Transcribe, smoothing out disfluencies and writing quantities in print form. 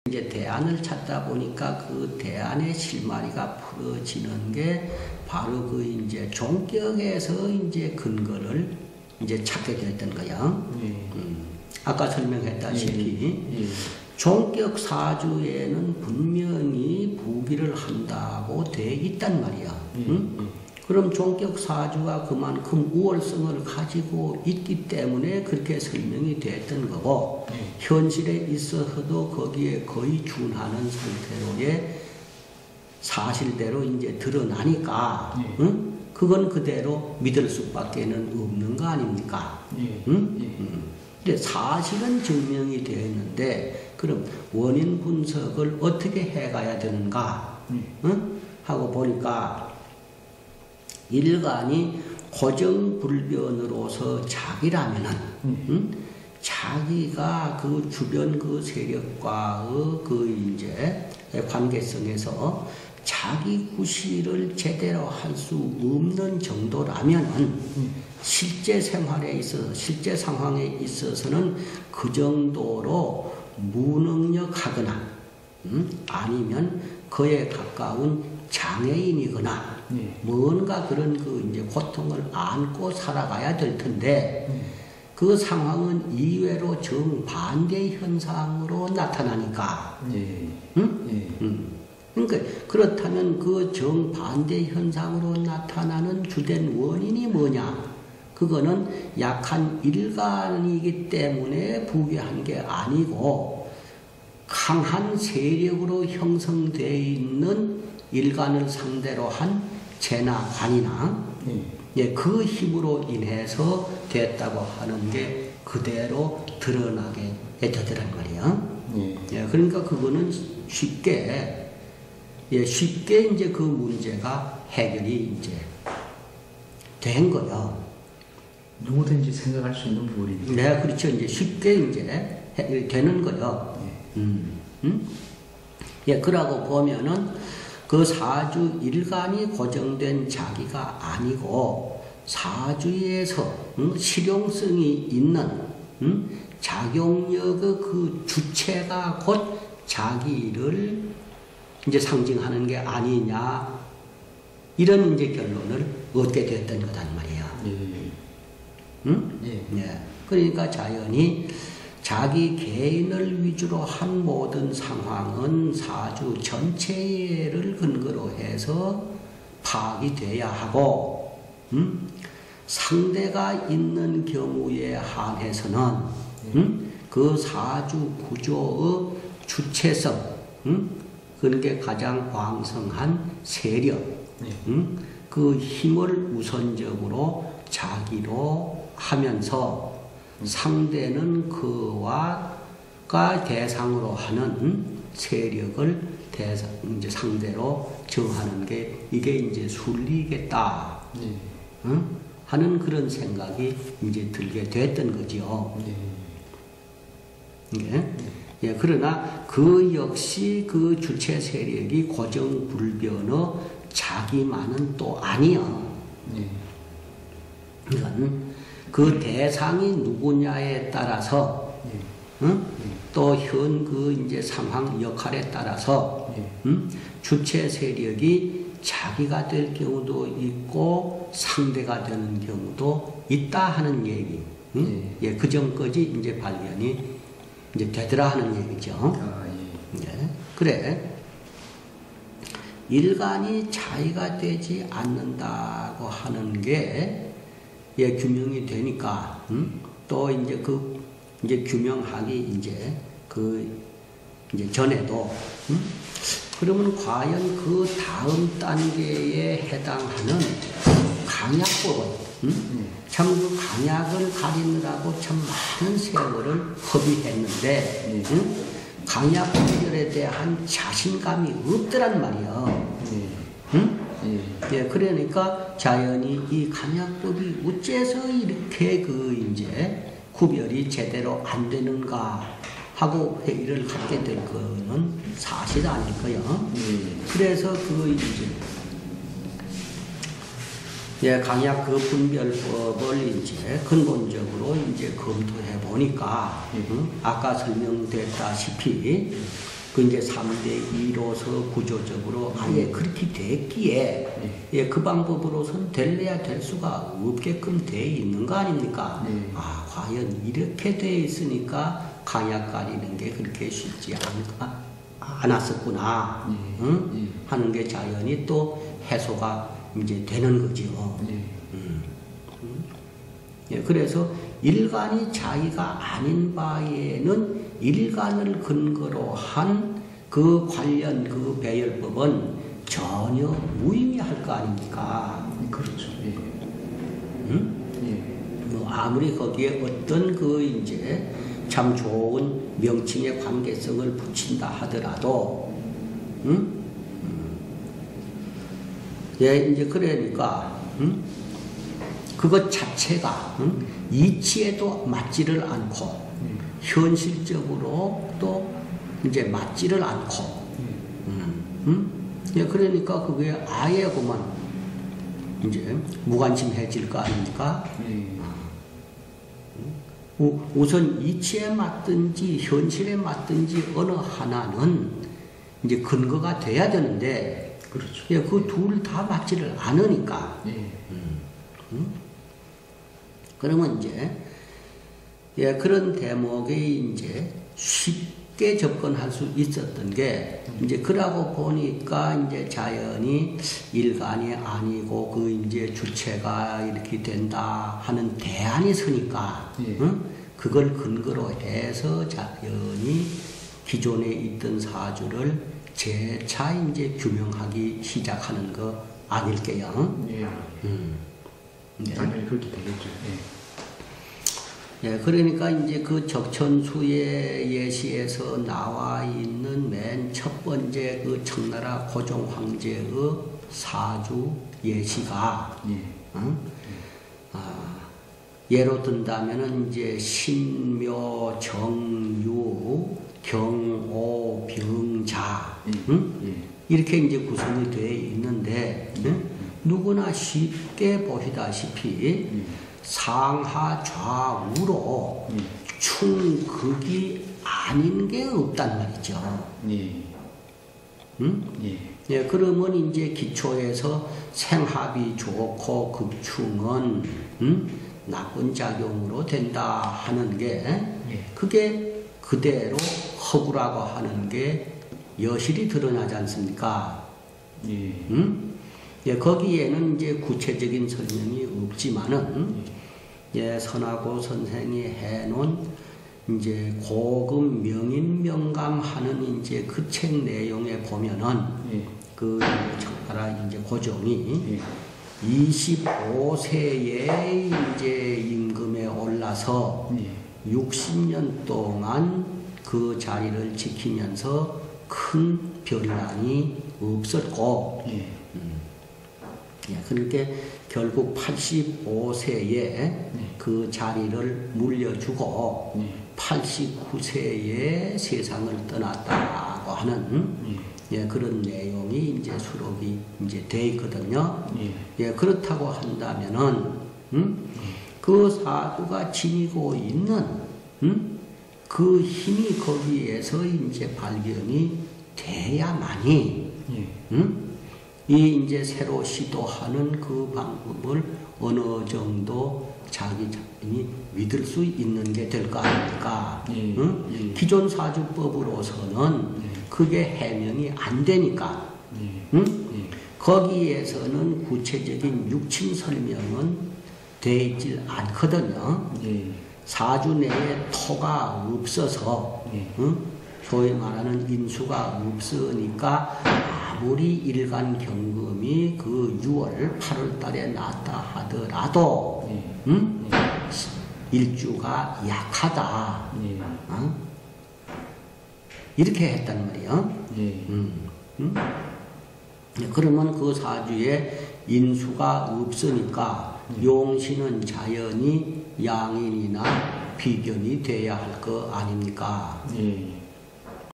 이제 대안을 찾다 보니까 그 대안의 실마리가 풀어지는 게 바로 그 이제 종격에서 이제 근거를 이제 찾게 됐던 거야. 아까 설명했다시피 종격 사주에는 분명히 부기를 한다고 돼 있단 말이야. 그럼 종격 사주가 그만큼 우월성을 가지고 있기 때문에 그렇게 설명이 됐던 거고, 현실에 있어서도 거기에 거의 준하는 상태로의 사실대로 이제 드러나니까, 그건 그대로 믿을 수밖에는 없는 거 아닙니까? 근데 사실은 증명이 되었는데, 그럼 원인 분석을 어떻게 해가야 되는가? 하고 보니까, 일간이 고정불변으로서 자기라면은, 자기가 그 주변 그 세력과의 그 이제 관계성에서 자기 구실을 제대로 할 수 없는 정도라면은, 실제 생활에 있어서, 실제 상황에 있어서는 그 정도로 무능력하거나, 아니면 그에 가까운 장애인이거나, 뭔가 그런 그 이제 고통을 안고 살아가야 될 텐데, 그 상황은 이외로 정반대 현상으로 나타나니까, 그러니까 그렇다면 그 정반대 현상으로 나타나는 주된 원인이 뭐냐? 그거는 약한 일간이기 때문에 부귀한 게 아니고, 강한 세력으로 형성되어 있는 일간을 상대로 한 재나 관이나 그 힘으로 인해서 됐다고 하는 게 그대로 드러나게 되더란 말이야. 그러니까 그거는 쉽게 이제 그 문제가 해결이 이제 된 거요. 누구든지 생각할 수 있는 부분인데. 네, 그렇죠. 이제 쉽게 이제 해결이 되는 거요. 그러고 보면은 그 사주 일간이 고정된 자기가 아니고 사주에서 실용성이 있는 작용력의 그 주체가 곧 자기를 이제 상징하는 게 아니냐, 이런 이제 결론을 얻게 됐던 거단 말이야. 그러니까 자연히 자기 개인을 위주로 한 모든 상황은 사주 전체를 근거로 해서 파악이 돼야 하고, 상대가 있는 경우에 한해서는 그 사주 구조의 주체성, 그런 게 가장 왕성한 세력, 그 힘을 우선적으로 자기로 하면서 상대는 그와가 대상으로 하는 세력을 이제 상대로 정하는 게 이게 이제 순리겠다. 하는 그런 생각이 이제 들게 됐던 거죠. 그러나 그 역시 그 주체 세력이 고정불변의 자기만은 또 아니야. 이건 그 대상이 누구냐에 따라서, 또 현 그 이제 상황 역할에 따라서, 주체 세력이 자기가 될 경우도 있고 상대가 되는 경우도 있다 하는 얘기. 그 전까지 이제 발견이 이제 되더라 하는 얘기죠. 그래. 일간이 자의가 되지 않는다고 하는 게 규명이 되니까, 또 이제 그 이제 규명하기 이제 전에도, 그러면 과연 그 다음 단계에 해당하는 강약법은, 참 그 강약을 가리느라고 참 많은 세월을 허비했는데, 강약 해결에 대한 자신감이 없더란 말이야. 그러니까 자연히 이 강약법이 어째서 이렇게 그 이제 구별이 제대로 안 되는가 하고 회의를 갖게 될 거는 사실 아닐까요? 그래서 그 이제 강약 그 분별법을 이제 근본적으로 이제 검토해 보니까 아까 설명됐다시피 그 이제 3대 2로서 구조적으로 아예 그렇게 됐기에 예, 그 방법으로선 될래야 될 수가 없게끔 돼 있는 거 아닙니까? 아, 과연 이렇게 돼 있으니까 강약 가리는 게 그렇게 쉽지 않았었구나. 응? 하는 게 자연히 또 해소가 이제 되는 거죠. 예, 그래서 일간이 자의가 아닌 바에는 일간을 근거로 한 그 관련 그 배열법은 전혀 무의미할 거 아닙니까? 그렇죠. 예. 응? 뭐 아무리 거기에 어떤 그 이제 참 좋은 명칭의 관계성을 붙인다 하더라도, 응? 예, 이제 그러니까, 응? 그것 자체가 이치에도 맞지를 않고 현실적으로 또 이제 맞지를 않고 예, 그러니까 그게 아예 그만 이제 무관심해질 거 아닙니까? 우선 이치에 맞든지 현실에 맞든지 어느 하나는 이제 근거가 돼야 되는데 그렇죠. 예, 그 둘 다 맞지를 않으니까 그러면 이제 예, 그런 대목에 이제 쉽게 접근할 수 있었던 게 이제 그러고 보니까 이제 자연히 일간이 아니고 그 이제 주체가 이렇게 된다 하는 대안이 서니까 응? 그걸 근거로 해서 자연히 기존에 있던 사주를 재차 이제 규명하기 시작하는 거 아닐게요. 네. 당연히 그렇게 되겠죠. 예, 그러니까 이제 그 적천수의 예시에서 나와 있는 맨 첫 번째 그 청나라 고종 황제의 사주 예시가, 예로 든다면은 이제 신묘, 정유, 경오, 병자, 이렇게 이제 구성이 되어 있는데, 누구나 쉽게 보시다시피 상하 좌우로 충극이 아닌 게 없단 말이죠. 예, 그러면 이제 기초에서 생합이 좋고 극충은 나쁜 작용으로 된다 하는 게 그게 그대로 허구라고 하는 게 여실히 드러나지 않습니까? 예, 거기에는 이제 구체적인 설명이 없지만은, 예, 선하고 선생이 해놓은 이제 고급 명인명감하는 이제 그 책 내용에 보면은, 그 청나라 이제 고종이 25세에 이제 임금에 올라서 60년 동안 그 자리를 지키면서 큰 변란이 없었고, 그러니까 결국 85세에 그 자리를 물려주고 89세에 세상을 떠났다고 하는 그런 내용이 이제 수록이 이제 돼 있거든요. 그렇다고 한다면은 그 사주가 지니고 있는 그 힘이 거기에서 이제 발견이 돼야만이 이 이제 새로 시도하는 그 방법을 어느 정도 자기 자신이 믿을 수 있는 게 될 거 아닙니까? 기존 사주법으로서는 그게 해명이 안 되니까 거기에서는 구체적인 육친 설명은 돼 있질 않거든요. 사주 내에 토가 없어서 소위 말하는 인수가 없으니까 아무리 일간 경금이 그 6월, 8월 달에 났다 하더라도 일주가 약하다. 이렇게 했단 말이에요. 그러면 그 사주에 인수가 없으니까 용신은 자연히 양인이나 비견이 돼야 할 거 아닙니까?